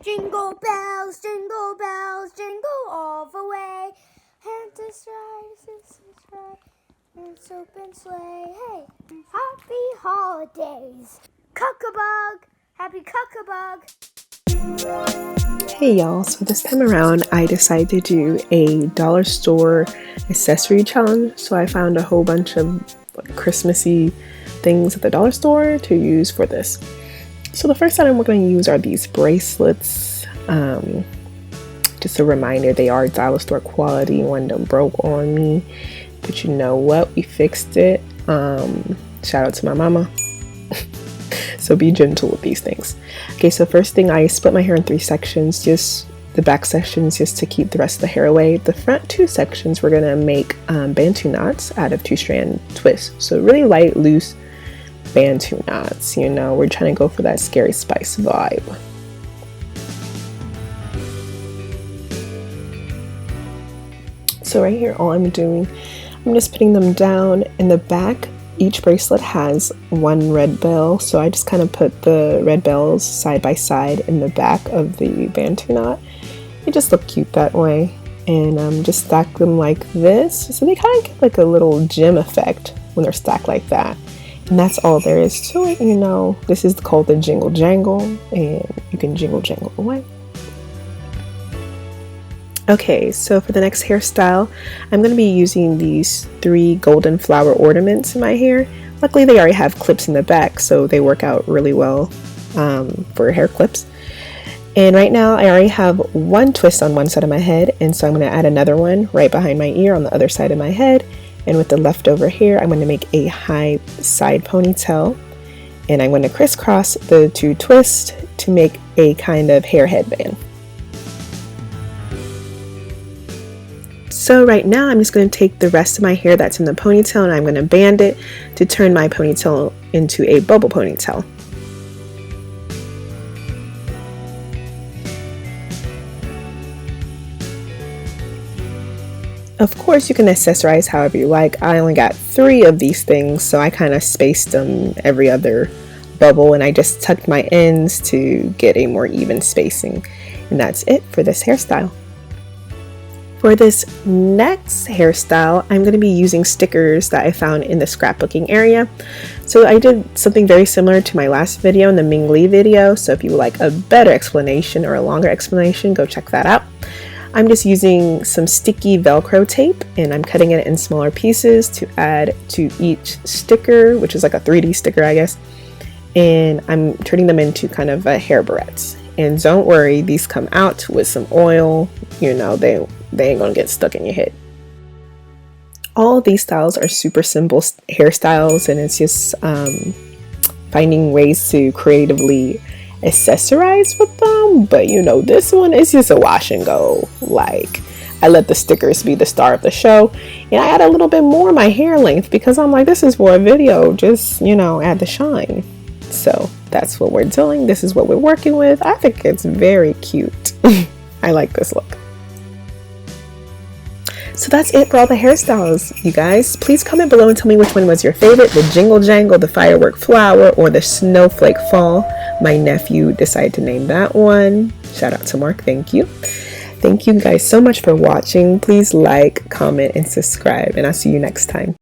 jingle bells, jingle all the way. Santa's ride, Santa's ride, and open sleigh. Hey, happy holidays. Cuckabug, happy cuckabug. Hey y'all, so this time around I decided to do a dollar store accessory challenge. So I found a whole bunch of Christmassy things at the dollar store to use for this. So the first item we're going to use are these bracelets. Just a reminder, they are dollar store quality. One done broke on me, but you know what, we fixed it. Shout out to my mama. So be gentle with these things. Okay, so first thing, I split my hair in 3 sections, just the back sections just to keep the rest of the hair away. The front 2 sections we're gonna make Bantu knots out of 2-strand twists. So really light, loose Bantu knots, you know, we're trying to go for that scary spice vibe. So right here, all I'm doing, I'm just putting them down in the back. Each bracelet has 1 red bell, so I just kind of put the red bells side by side in the back of the Bantu knot. They just look cute that way, and just stack them like this, so they kind of get like a little gem effect when they're stacked like that. And that's all there is to it, you know. This is called the jingle jangle, and you can jingle jangle away. Okay, so for the next hairstyle, I'm going to be using these 3 golden flower ornaments in my hair. Luckily, they already have clips in the back, so they work out really well for hair clips. And right now, I already have 1 twist on one side of my head, and so I'm going to add another one right behind my ear on the other side of my head. And with the leftover hair, I'm going to make a high side ponytail, and I'm going to crisscross the 2 twists to make a kind of hair headband. So right now I'm just going to take the rest of my hair that's in the ponytail and I'm going to band it to turn my ponytail into a bubble ponytail. Of course you can accessorize however you like. I only got 3 of these things, so I kind of spaced them every other bubble, and I just tucked my ends to get a more even spacing. And that's it for this hairstyle. For this next hairstyle, I'm going to be using stickers that I found in the scrapbooking area. So I did something very similar to my last video, in the Ming Lee video. So if you would like a better explanation or a longer explanation, go check that out. I'm just using some sticky Velcro tape, and I'm cutting it in smaller pieces to add to each sticker, which is like a 3D sticker, I guess. And I'm turning them into kind of hair barrettes. And don't worry, these come out with some oil, you know, they ain't gonna get stuck in your head. All of these styles are super simple hairstyles, and it's just finding ways to creatively accessorize with them. But you know, this one is just a wash and go. Like, I let the stickers be the star of the show, and I add a little bit more of my hair length because I'm like, this is for a video, just, you know, add the shine. So that's what we're doing. This is what we're working with. I think it's very cute. I like this look. So that's it for all the hairstyles, you guys. Please comment below and tell me which one was your favorite, the jingle jangle, the firework flower, or the snowflake fall. My nephew decided to name that one. Shout out to Mark, thank you. Thank you guys so much for watching. Please like, comment, and subscribe, and I'll see you next time.